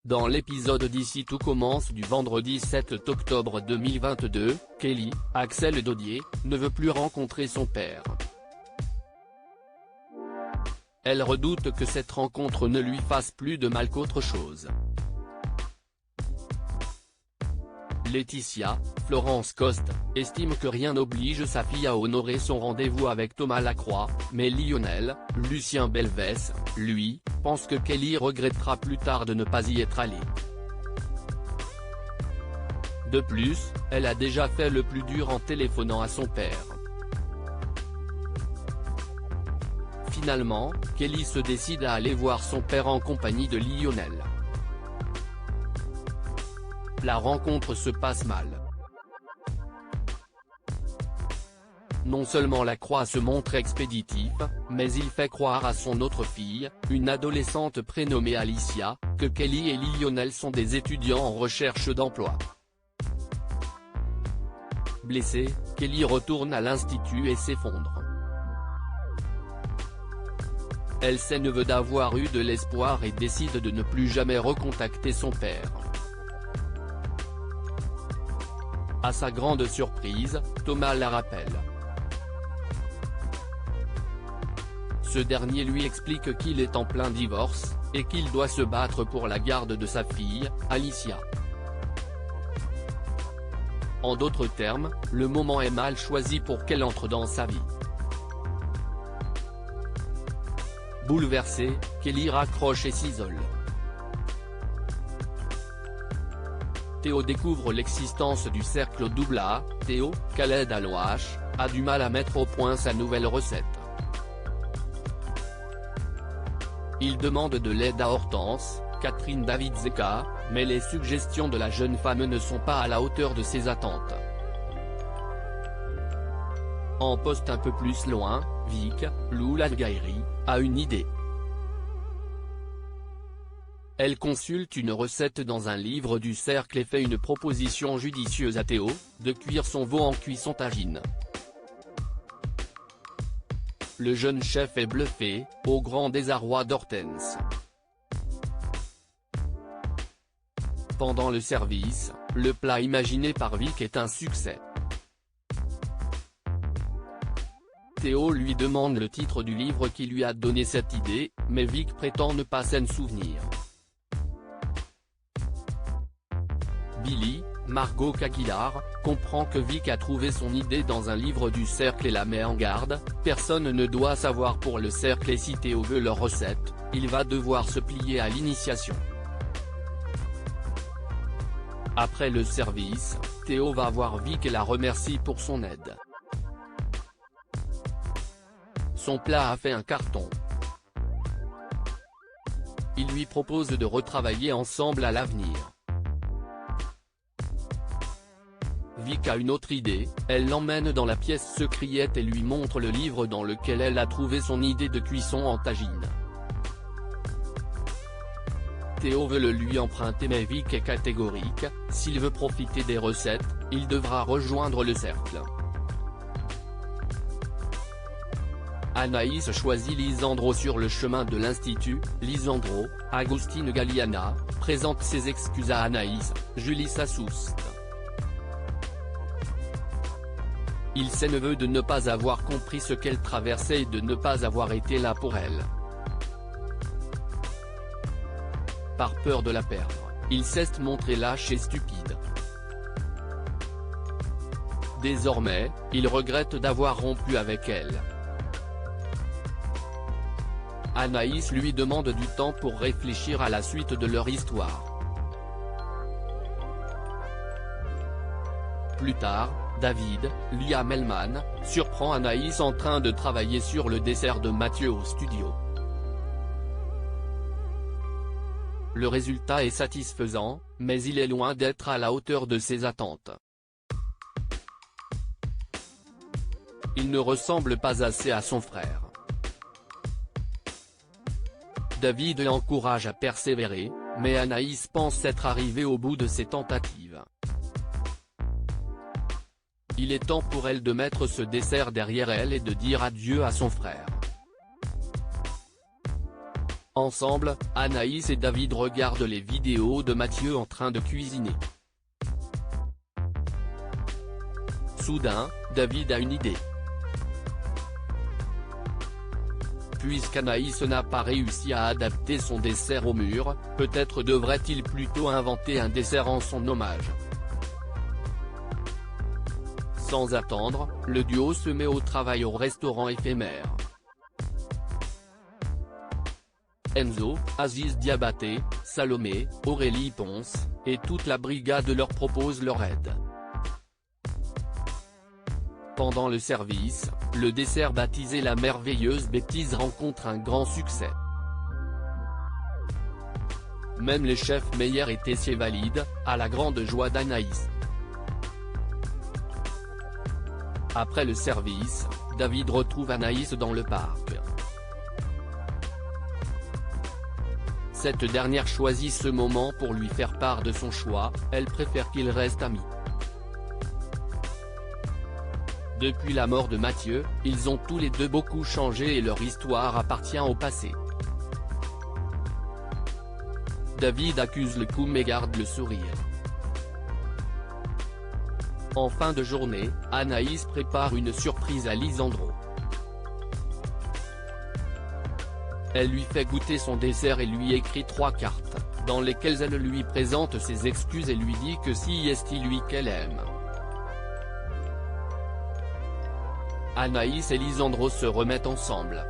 Dans l'épisode d'Ici tout commence du vendredi 7 octobre 2022, Kelly, Axel Dodier, ne veut plus rencontrer son père. Elle redoute que cette rencontre ne lui fasse plus de mal qu'autre chose. Laetitia, Florence Coste, estime que rien n'oblige sa fille à honorer son rendez-vous avec Thomas Lacroix, mais Lionel, Lucien Belvès, lui, pense que Kelly regrettera plus tard de ne pas y être allée. De plus, elle a déjà fait le plus dur en téléphonant à son père. Finalement, Kelly se décide à aller voir son père en compagnie de Lionel. La rencontre se passe mal. Non seulement Lacroix se montre expéditif, mais il fait croire à son autre fille, une adolescente prénommée Alicia, que Kelly et Lionel sont des étudiants en recherche d'emploi. Blessée, Kelly retourne à l'institut et s'effondre. Elle s'énerve d'avoir eu de l'espoir et décide de ne plus jamais recontacter son père. À sa grande surprise, Thomas la rappelle. Ce dernier lui explique qu'il est en plein divorce, et qu'il doit se battre pour la garde de sa fille, Alicia. En d'autres termes, le moment est mal choisi pour qu'elle entre dans sa vie. Bouleversée, Kelly raccroche et s'isole. Théo découvre l'existence du cercle AA. Théo, Khaled Alouache, a du mal à mettre au point sa nouvelle recette. Il demande de l'aide à Hortense, Catherine David-Zeka, mais les suggestions de la jeune femme ne sont pas à la hauteur de ses attentes. En poste un peu plus loin, Vic, Lou Lalgairi, a une idée. Elle consulte une recette dans un livre du cercle et fait une proposition judicieuse à Théo, de cuire son veau en cuisson tagine. Le jeune chef est bluffé, au grand désarroi d'Hortense. Pendant le service, le plat imaginé par Vic est un succès. Théo lui demande le titre du livre qui lui a donné cette idée, mais Vic prétend ne pas s'en souvenir. Billy, Margot Caguillard, comprend que Vic a trouvé son idée dans un livre du cercle et la met en garde. Personne ne doit savoir pour le cercle et si Théo veut leur recette, il va devoir se plier à l'initiation. Après le service, Théo va voir Vic et la remercie pour son aide. Son plat a fait un carton. Il lui propose de retravailler ensemble à l'avenir. Vic a une autre idée, elle l'emmène dans la pièce secrète et lui montre le livre dans lequel elle a trouvé son idée de cuisson en tagine. Théo veut le lui emprunter mais Vic est catégorique, s'il veut profiter des recettes, il devra rejoindre le cercle. Anaïs choisit Lisandro sur le chemin de l'institut. Lisandro, Agustine Galliana, présente ses excuses à Anaïs, Julie s'assuste. Il s'énerve de ne pas avoir compris ce qu'elle traversait et de ne pas avoir été là pour elle. Par peur de la perdre, il s'est montré lâche et stupide. Désormais, il regrette d'avoir rompu avec elle. Anaïs lui demande du temps pour réfléchir à la suite de leur histoire. Plus tard, David, Liam Hellman, surprend Anaïs en train de travailler sur le dessert de Mathieu au studio. Le résultat est satisfaisant, mais il est loin d'être à la hauteur de ses attentes. Il ne ressemble pas assez à son frère. David l'encourage à persévérer, mais Anaïs pense être arrivée au bout de ses tentatives. Il est temps pour elle de mettre ce dessert derrière elle et de dire adieu à son frère. Ensemble, Anaïs et David regardent les vidéos de Mathieu en train de cuisiner. Soudain, David a une idée. Puisqu'Anaïs n'a pas réussi à adapter son dessert au mur, peut-être devrait-il plutôt inventer un dessert en son hommage. Sans attendre, le duo se met au travail au restaurant éphémère. Enzo, Aziz Diabaté, Salomé, Aurélie Ponce, et toute la brigade leur propose leur aide. Pendant le service, le dessert baptisé la merveilleuse bêtise rencontre un grand succès. Même les chefs Meyer et Tessier valident, à la grande joie d'Anaïs. Après le service, David retrouve Anaïs dans le parc. Cette dernière choisit ce moment pour lui faire part de son choix, elle préfère qu'ils restent amis. Depuis la mort de Mathieu, ils ont tous les deux beaucoup changé et leur histoire appartient au passé. David accuse le coup mais garde le sourire. En fin de journée, Anaïs prépare une surprise à Lisandro. Elle lui fait goûter son dessert et lui écrit 3 cartes, dans lesquelles elle lui présente ses excuses et lui dit que si est lui qu'elle aime. Anaïs et Lisandro se remettent ensemble.